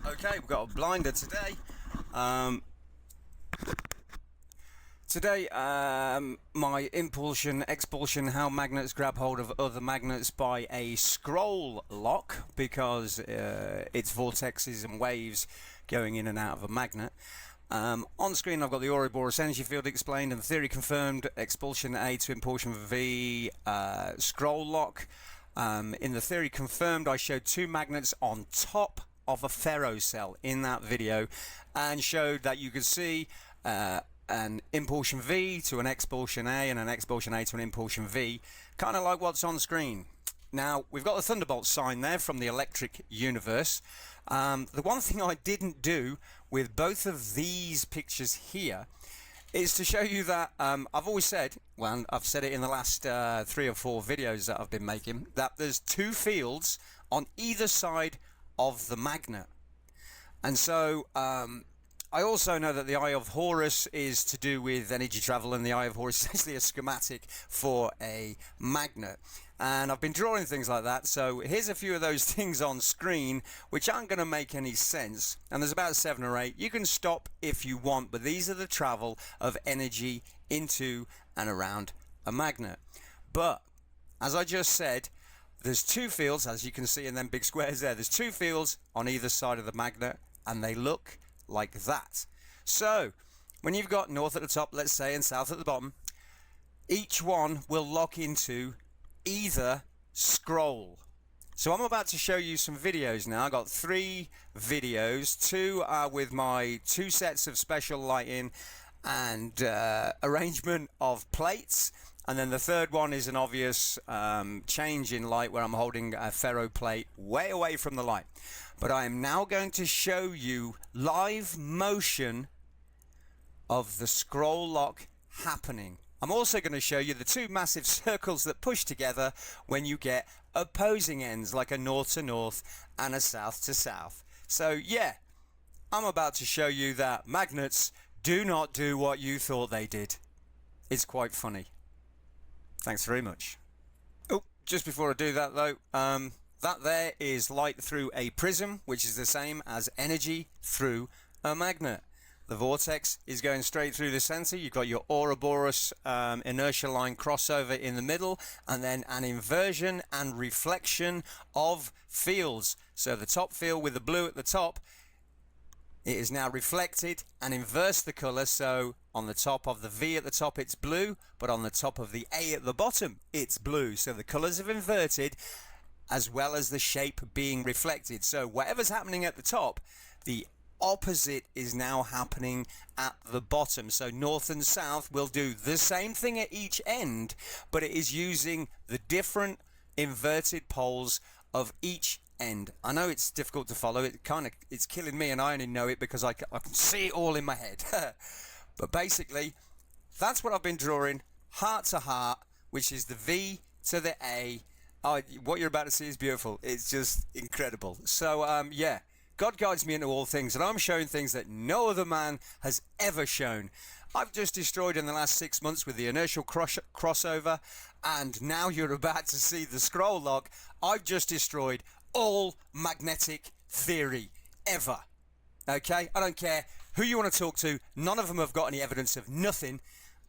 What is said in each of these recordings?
Okay, we've got a blinder today. My impulsion, expulsion, how magnets grab hold of other magnets by a scroll lock, because it's vortexes and waves going in and out of a magnet. On screen I've got the Ouroboros energy field explained and theory confirmed, expulsion A to impulsion V, scroll lock. In the theory confirmed, I showed two magnets on top of a ferrocell in that video and showed that you could see an impulsion V to an expulsion A and an expulsion A to an impulsion V, kind of like what's on screen. Now, we've got the Thunderbolt sign there from the electric universe. The one thing I didn't do with both of these pictures here is to show you that I've always said, well, I've said it in the last 3 or 4 videos that I've been making, that there's two fields on either side of the magnet. And so I also know that the Eye of Horus is to do with energy travel, and the Eye of Horus is actually a schematic for a magnet. And I've been drawing things like that, so here's a few of those things on screen which aren't going to make any sense, and there's about 7 or 8. You can stop if you want, but these are the travel of energy into and around a magnet. But as I just said, there's two fields, as you can see in them big squares there. There's two fields on either side of the magnet, and they look like that. So when you've got north at the top, let's say, and south at the bottom, each one will lock into either scroll. So I'm about to show you some videos now. I got 3 videos. 2 are with my 2 sets of special lighting and arrangement of plates, and then the third one is an obvious change in light where I'm holding a ferro plate way away from the light. But I am now going to show you live motion of the scroll lock happening. I'm also going to show you the 2 massive circles that push together when you get opposing ends, like a north to north and a south to south. So yeah, I'm about to show you that magnets do not do what you thought they did. It's quite funny. Thanks very much. Oh, just before I do that though, that there is light through a prism, which is the same as energy through a magnet. The vortex is going straight through the center. You've got your Ouroboros inertia line crossover in the middle, and then an inversion and reflection of fields. So the top field with the blue at the top, it is now reflected and inverse the color. So on the top of the V at the top it's blue, but on the top of the A at the bottom it's blue. So the colors have inverted, as well as the shape being reflected. So whatever's happening at the top, the opposite is now happening at the bottom. So north and south will do the same thing at each end, but it is using the different inverted poles of each end. I know it's difficult to follow. It's killing me, and I only know it because I can see it all in my head. But basically, that's what I've been drawing, heart to heart, which is the V to the A. Oh, what you're about to see is beautiful. It's just incredible. So yeah, God guides me into all things, and I'm showing things that no other man has ever shown. I've just destroyed in the last 6 months with the inertial crossover, and now you're about to see the scroll lock. I've just destroyed all magnetic theory ever. Okay, I don't care who you want to talk to, none of them have got any evidence of nothing.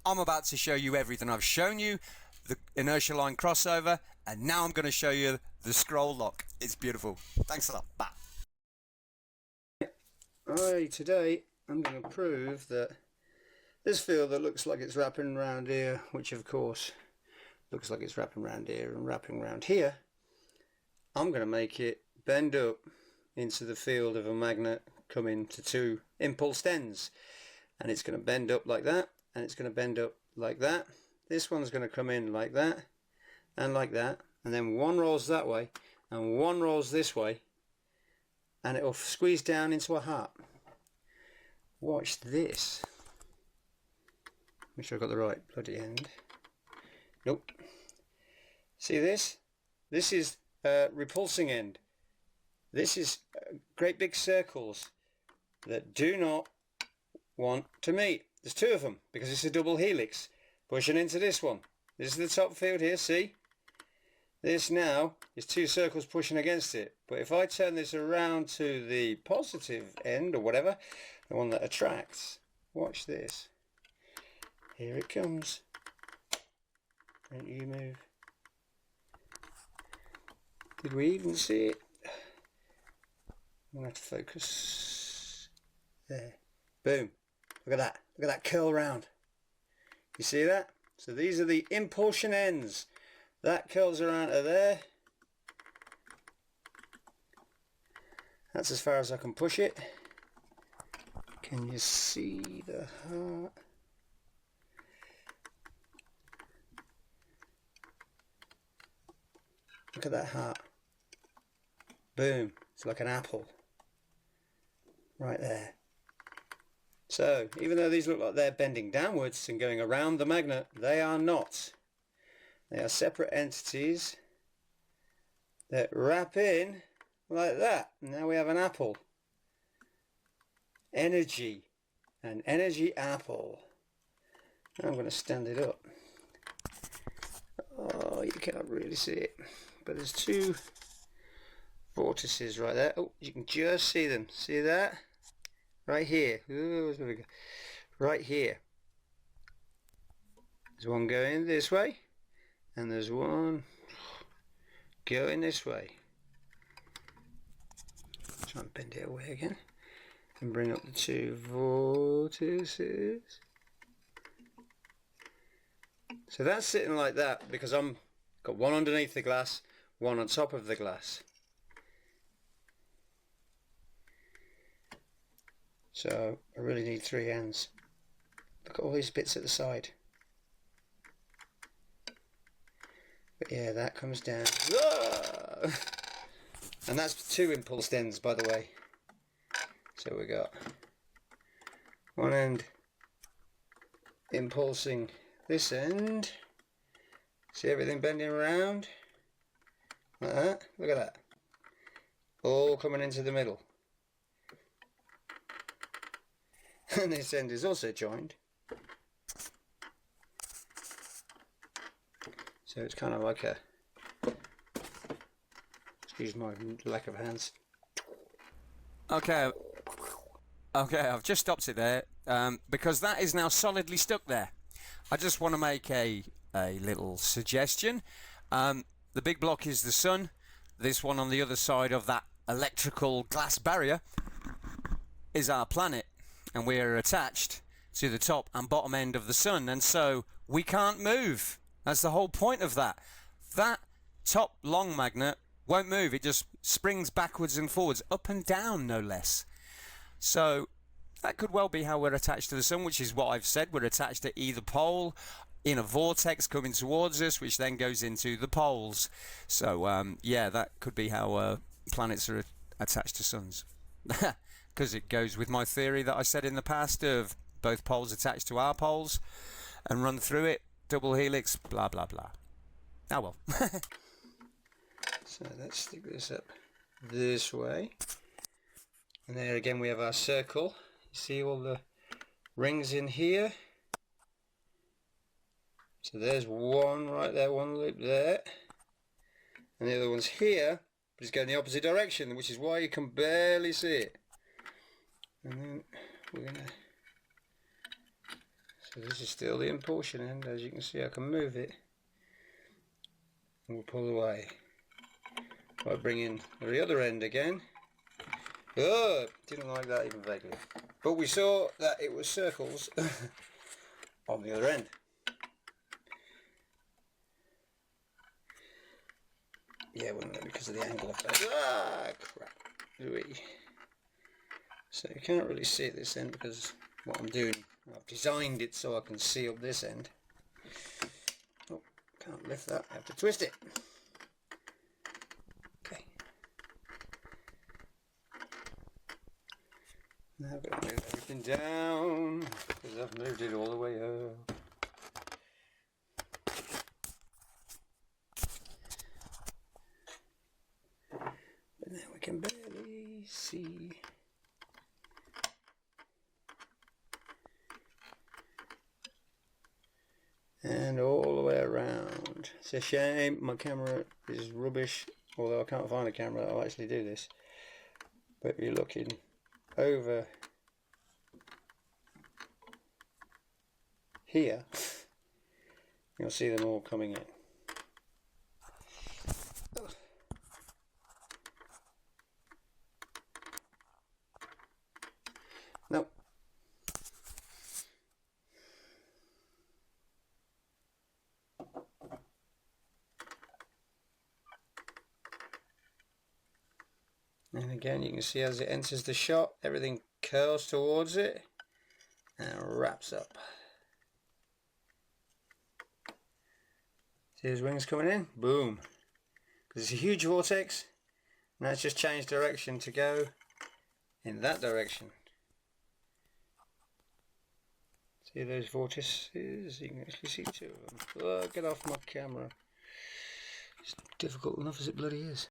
I'm about to show you everything. I've shown you the inertia line crossover, and now I'm going to show you the scroll lock. It's beautiful. Thanks a lot. Bye. Today I'm going to prove that this field that looks like it's wrapping around here, which of course looks like it's wrapping around here and wrapping around here, I'm going to make it bend up into the field of a magnet coming to 2 impulsed ends, and it's going to bend up like that, and it's going to bend up like that. This one's going to come in like that and like that, and then one rolls that way and one rolls this way, and it'll squeeze down into a heart. Watch this. Make sure I've got the right bloody end. Nope. See this? This is a repulsing end. This is great big circles that do not want to meet. There's two of them because it's a double helix pushing into this one. This is the top field here, see? This now is two circles pushing against it. But if I turn this around to the positive end or whatever, the one that attracts, watch this. Here it comes. Don't you move. Did we even see it? I'm going to have to focus. There. Boom. Look at that. Look at that curl round. You see that? So these are the impulsion ends. That curls around to there. That's as far as I can push it. Can you see the heart? Look at that heart. Boom. It's like an apple. Right there. So, even though these look like they're bending downwards and going around the magnet, they are not. They are separate entities that wrap in like that. Now we have an apple. Energy. An energy apple. Now I'm going to stand it up. Oh, you can't really see it. But there's two vortices right there. Oh, you can just see them. See that? Right here. Ooh, where we go? Right here. There's one going this way. And there's one going this way. Try and bend it away again. And bring up the two vortices. So that's sitting like that because I'm got one underneath the glass, one on top of the glass. So I really need three ends. Look at all these bits at the side. But yeah, that comes down. Ah! And that's two impulsed ends, by the way. So we got one end impulsing this end. See everything bending around? Like that. Look at that. All coming into the middle. And this end is also joined. So it's kind of like a, excuse my lack of hands. Okay, I've just stopped it there because that is now solidly stuck there. I just want to make a little suggestion. The big block is the sun. This one on the other side of that electrical glass barrier is our planet, and we're attached to the top and bottom end of the sun, and so we can't move. That's the whole point of that. That top long magnet won't move. It just springs backwards and forwards, up and down no less. So that could well be how we're attached to the sun, which is what I've said. We're attached to either pole in a vortex coming towards us, which then goes into the poles. So yeah, that could be how planets are attached to suns. Because it goes with my theory that I said in the past of both poles attached to our poles and run through it, double helix, blah blah blah. Oh well. So let's stick this up this way. And there again we have our circle. You see all the rings in here? So there's one right there, one loop there. And the other one's here, but it's going the opposite direction, which is why you can barely see it. And then we're going to... So this is still the impulsion end. As you can see, I can move it. And we'll pull away. I'll bring in the other end again. Oh, didn't like that even vaguely. But we saw that it was circles on the other end. Yeah, well, no, because of the angle of that. Ah, crap. So you can't really see at this end because what I'm doing, I've designed it so I can see up this end. Oh, can't lift that. I have to twist it. Okay. Now I've got to move everything down because I've moved it all the way up. But now we can barely see. And all the way around. It's a shame my camera is rubbish, although I can't find a camera that'll actually do this. But if you're looking over here, you'll see them all coming in. Nope. And again, you can see as it enters the shot, everything curls towards it and wraps up. See his wings coming in? Boom. Because it's a huge vortex. Now it's just changed direction to go in that direction. See those vortices? You can actually see two of them. Oh, get off my camera. It's difficult enough as it bloody is.